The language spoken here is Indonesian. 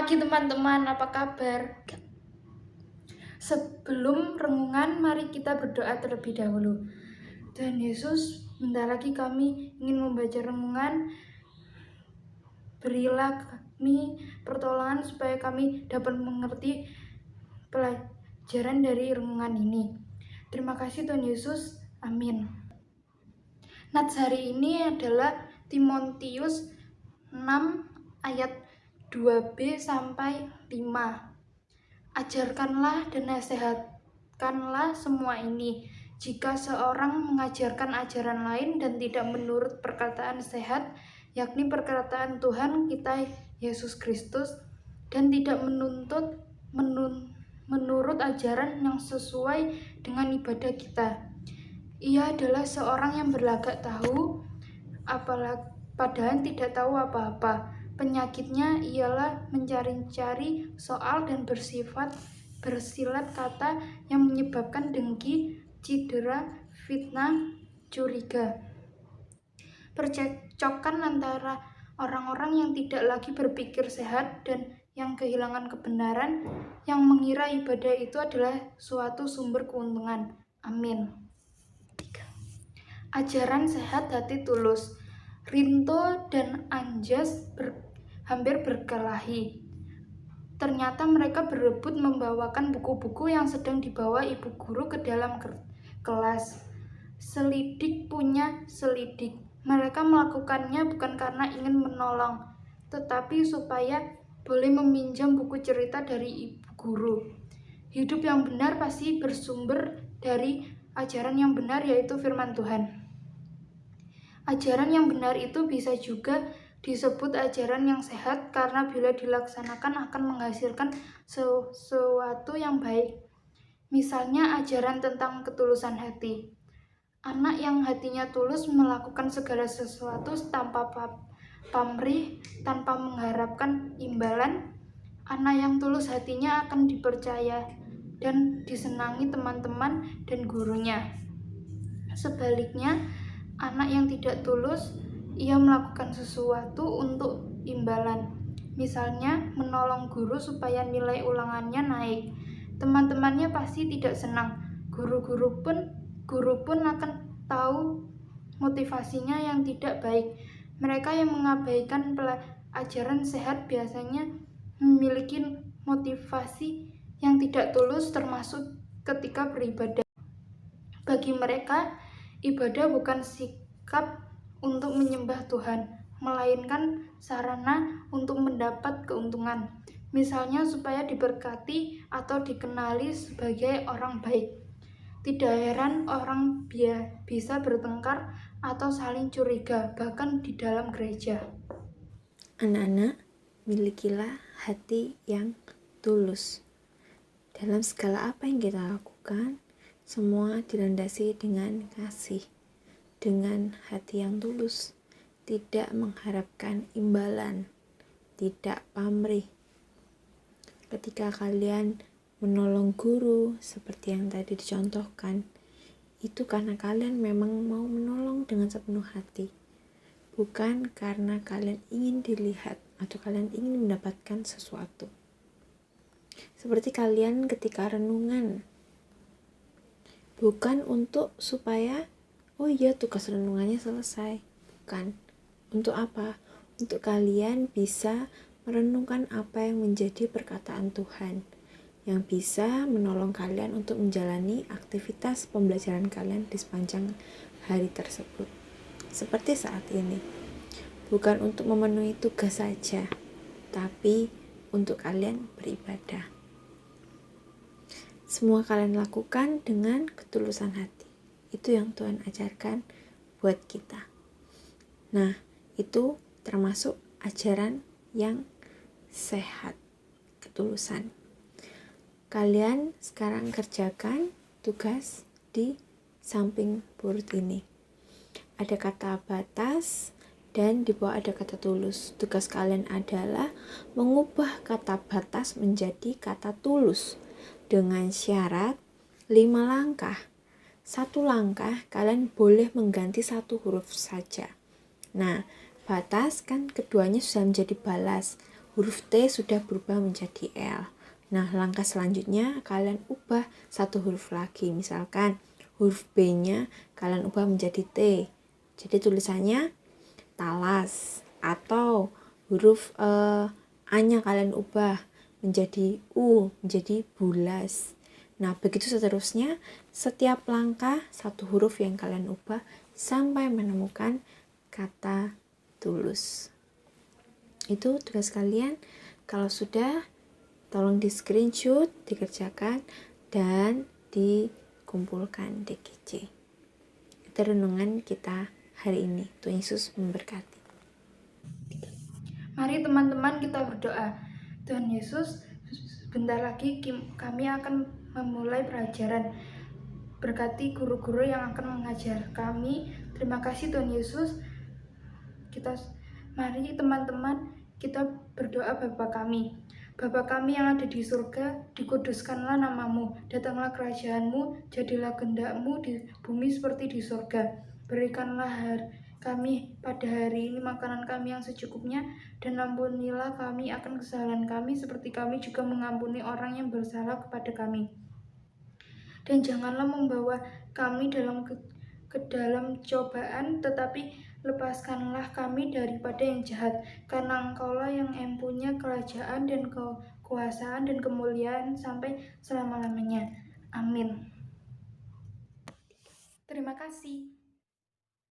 pagi teman-teman, apa kabar? Sebelum renungan, mari kita berdoa terlebih dahulu. Tuhan Yesus, bentar lagi kami ingin membaca renungan. Berilah kami pertolongan supaya kami dapat mengerti pelajaran dari renungan ini. Terima kasih Tuhan Yesus, amin. Nats hari ini adalah Timotius 6 ayat 2b sampai 5. Ajarkanlah dan nasihatkanlah semua ini. Jika seorang mengajarkan ajaran lain dan tidak menurut perkataan sehat, yakni perkataan Tuhan kita Yesus Kristus, dan tidak menurut ajaran yang sesuai dengan ibadah kita, ia adalah seorang yang berlagak tahu, padahal tidak tahu apa-apa. Penyakitnya ialah mencari-cari soal dan bersilat kata yang menyebabkan dengki, cedera, fitnah, curiga. Percekcokan antara orang-orang yang tidak lagi berpikir sehat dan yang kehilangan kebenaran, yang mengira ibadah itu adalah suatu sumber keuntungan. Amin. Ajaran sehat hati tulus. Rinto dan Anjas hampir berkelahi. Ternyata mereka berebut membawakan buku-buku yang sedang dibawa ibu guru ke dalam kelas. Selidik punya selidik. Mereka melakukannya bukan karena ingin menolong, tetapi supaya boleh meminjam buku cerita dari ibu guru. Hidup yang benar pasti bersumber dari ajaran yang benar, yaitu firman Tuhan. Ajaran yang benar itu bisa juga disebut ajaran yang sehat karena bila dilaksanakan akan menghasilkan sesuatu yang baik. Misalnya ajaran tentang ketulusan hati. Anak yang hatinya tulus melakukan segala sesuatu tanpa pamrih, tanpa mengharapkan imbalan. Anak yang tulus hatinya akan dipercaya dan disenangi teman-teman dan gurunya. Sebaliknya, anak yang tidak tulus, ia melakukan sesuatu untuk imbalan. Misalnya, menolong guru supaya nilai ulangannya naik. Teman-temannya pasti tidak senang. Guru pun akan tahu motivasinya yang tidak baik. Mereka yang mengabaikan ajaran sehat biasanya memiliki motivasi yang tidak tulus, termasuk ketika beribadah. Bagi mereka, ibadah bukan sikap untuk menyembah Tuhan, melainkan sarana untuk mendapat keuntungan. Misalnya supaya diberkati atau dikenali sebagai orang baik. Tidak heran orang bisa bertengkar atau saling curiga, bahkan di dalam gereja. Anak-anak, milikilah hati yang tulus. Dalam segala apa yang kita lakukan, semua dilandasi dengan kasih, dengan hati yang tulus, tidak mengharapkan imbalan, tidak pamrih. Ketika kalian menolong guru seperti yang tadi dicontohkan, itu karena kalian memang mau menolong dengan sepenuh hati, bukan karena kalian ingin dilihat atau kalian ingin mendapatkan sesuatu. Seperti kalian ketika renungan, bukan untuk supaya tugas renungannya selesai, bukan. Untuk apa? Untuk kalian bisa merenungkan apa yang menjadi perkataan Tuhan, yang bisa menolong kalian untuk menjalani aktivitas pembelajaran kalian di sepanjang hari tersebut. Seperti saat ini, bukan untuk memenuhi tugas saja, tapi untuk kalian beribadah. Semua kalian lakukan dengan ketulusan hati. Itu yang Tuhan ajarkan buat kita. Nah, itu termasuk ajaran yang sehat, ketulusan. Kalian sekarang kerjakan tugas di samping board ini. Ada kata batas dan di bawah ada kata tulus. Tugas kalian adalah mengubah kata batas menjadi kata tulus dengan syarat 5 langkah. 1 langkah kalian boleh mengganti 1 huruf saja. Nah, batas kan keduanya sudah menjadi balas. huruf T sudah berubah menjadi L. Nah, langkah selanjutnya kalian ubah satu huruf lagi. Misalkan huruf B-nya kalian ubah menjadi T. Jadi tulisannya talas. Atau huruf A-nya kalian ubah menjadi U, menjadi bulas. Nah, begitu seterusnya, setiap langkah satu huruf yang kalian ubah sampai menemukan kata tulus. Itu tugas kalian. Kalau sudah, tolong di screenshot, dikerjakan, dan dikumpulkan DGC. Itu renungan kita hari ini. Tuhan Yesus memberkati. Mari teman-teman kita berdoa. Tuhan Yesus, sebentar lagi kami akan memulai pelajaran. Berkati guru-guru yang akan mengajar kami. Terima kasih Tuhan Yesus. Mari teman-teman kita berdoa. Bapa kami yang ada di surga, dikuduskanlah namamu, datanglah kerajaanmu, jadilah kehendak-mu di bumi seperti di surga. Berikanlah kami pada hari ini makanan kami yang secukupnya, dan ampunilah kami akan kesalahan kami seperti kami juga mengampuni orang yang bersalah kepada kami. Dan janganlah membawa kami ke dalam cobaan, tetapi lepaskanlah kami daripada yang jahat, karena Engkaulah yang mempunyai kerajaan dan kekuasaan dan kemuliaan sampai selama-lamanya. Amin. Terima kasih.